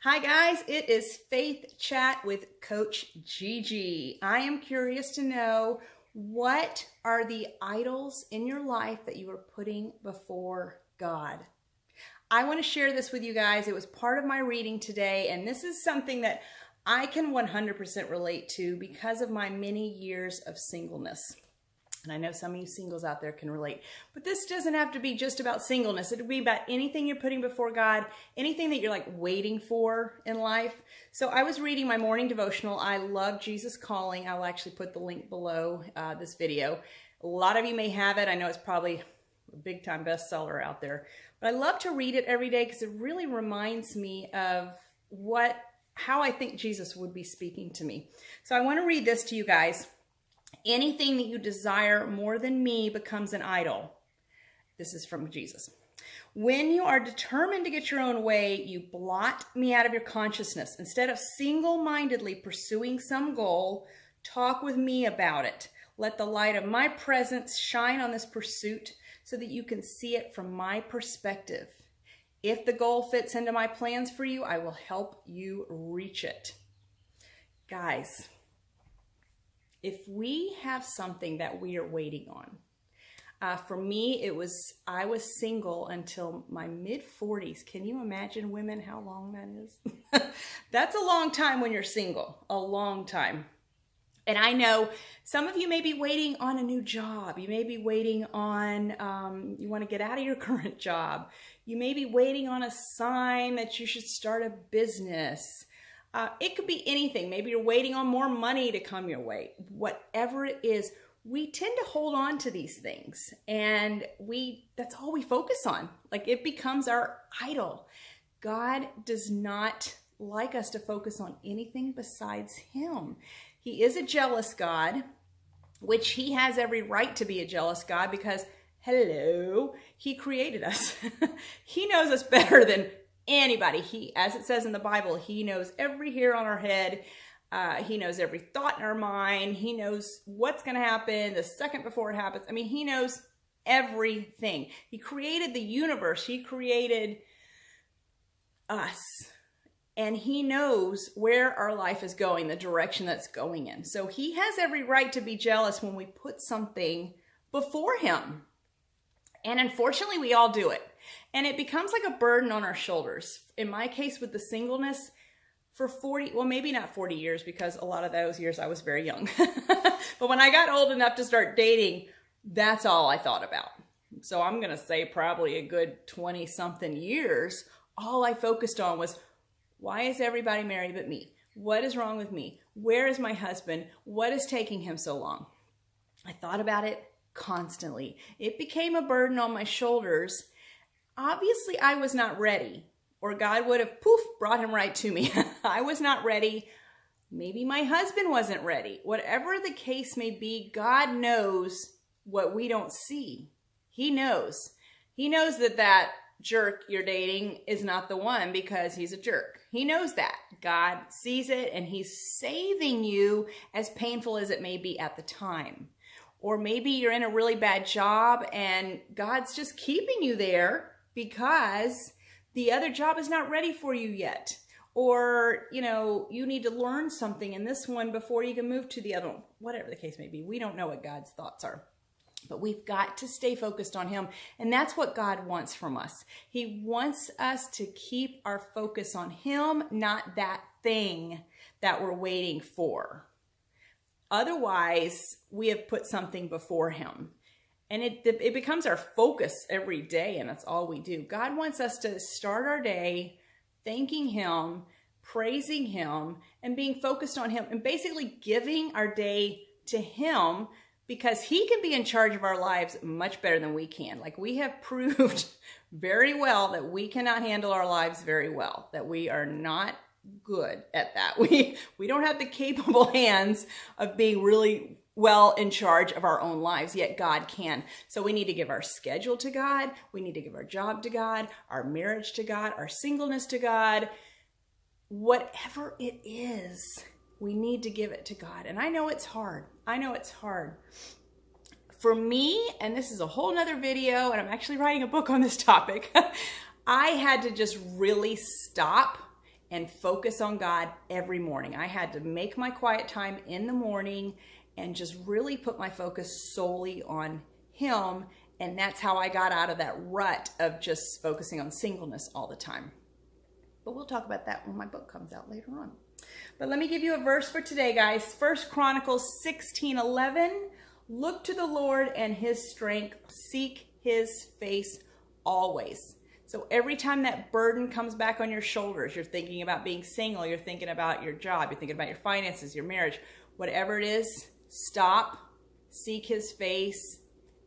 Hi guys, it is Faith Chat with Coach Gigi. I am curious to know, what are the idols in your life that you are putting before God? I want to share this with you guys. It was part of my reading today, and this is something that I can 100% relate to because of my many years of singleness. And I know some of you singles out there can relate, but this doesn't have to be just about singleness. It would be about anything you're putting before God, anything that you're like waiting for in life. So I was reading my morning devotional. I love Jesus Calling. I will actually put the link below this video. A lot of you may have it. I know it's probably a big time bestseller out there, but I love to read it every day because it really reminds me of how I think Jesus would be speaking to me. So I want to read this to you guys. Anything that you desire more than me becomes an idol. This is from Jesus. When you are determined to get your own way, you blot me out of your consciousness. Instead of single-mindedly pursuing some goal, talk with me about it. Let the light of my presence shine on this pursuit so that you can see it from my perspective. If the goal fits into my plans for you, I will help you reach it. Guys, if we have something that we are waiting on, for me, I was single until my mid-40s. Can you imagine, women, how long that is? That's a long time when you're single, a long time. And I know some of you may be waiting on a new job. You may be waiting on, you want to get out of your current job. You may be waiting on a sign that you should start a business. It could be anything. Maybe you're waiting on more money to come your way. Whatever it is, we tend to hold on to these things, and that's all we focus on. Like, it becomes our idol. God does not like us to focus on anything besides Him. He is a jealous God, which He has every right to be a jealous God because, hello, He created us. He knows us better than anybody. He, as it says in the Bible, He knows every hair on our head. He knows every thought in our mind. He knows what's going to happen the second before it happens. I mean, He knows everything. He created the universe. He created us. And He knows where our life is going, the direction that's going in. So He has every right to be jealous when we put something before Him. And unfortunately, we all do it. And it becomes like a burden on our shoulders. In my case with the singleness, for 40, well, maybe not 40 years, because a lot of those years I was very young. But when I got old enough to start dating, that's all I thought about. So I'm going to say probably a good 20-something years, all I focused on was, why is everybody married but me? What is wrong with me? Where is my husband? What is taking him so long? I thought about it constantly. It became a burden on my shoulders. Obviously, I was not ready, or God would have, brought him right to me. I was not ready. Maybe my husband wasn't ready. Whatever the case may be, God knows what we don't see. He knows. He knows that jerk you're dating is not the one because he's a jerk. He knows that. God sees it, and He's saving you, as painful as it may be at the time. Or maybe you're in a really bad job and God's just keeping you there because the other job is not ready for you yet. Or, you need to learn something in this one before you can move to the other one. Whatever the case may be. We don't know what God's thoughts are. But we've got to stay focused on Him. And that's what God wants from us. He wants us to keep our focus on Him, not that thing that we're waiting for. Otherwise, we have put something before Him. And it becomes our focus every day, and that's all we do. God wants us to start our day thanking Him, praising Him, and being focused on Him, and basically giving our day to Him, because He can be in charge of our lives much better than we can. Like, we have proved very well that we cannot handle our lives very well, that we are not good at that. We don't have the capable hands of being really well in charge of our own lives, yet God can. So we need to give our schedule to God. We need to give our job to God, our marriage to God, our singleness to God. Whatever it is, we need to give it to God. And I know it's hard. I know it's hard. For me, and this is a whole nother video, and I'm actually writing a book on this topic, I had to just really stop and focus on God every morning. I had to make my quiet time in the morning and just really put my focus solely on Him. And that's how I got out of that rut of just focusing on singleness all the time. But we'll talk about that when my book comes out later on. But let me give you a verse for today, guys. 1 Chronicles 16:11. Look to the Lord and His strength. Seek His face always. So every time that burden comes back on your shoulders, you're thinking about being single, you're thinking about your job, you're thinking about your finances, your marriage, whatever it is, stop, seek His face,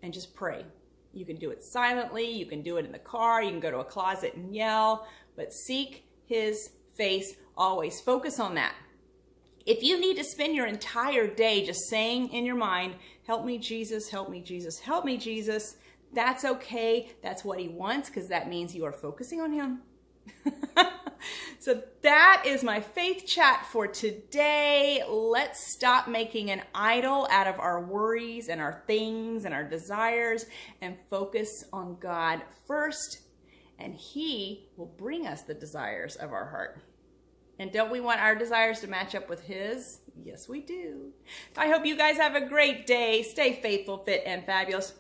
and just pray. You can do it silently, you can do it in the car, you can go to a closet and yell, but seek His face always. Focus on that. If you need to spend your entire day just saying in your mind, help me Jesus, help me Jesus, help me Jesus, that's okay. That's what He wants, because that means you are focusing on Him. So that is my faith chat for today. Let's stop making an idol out of our worries and our things and our desires and focus on God first, and He will bring us the desires of our heart. And don't we want our desires to match up with His? Yes, we do. I hope you guys have a great day. Stay faithful, fit, and fabulous.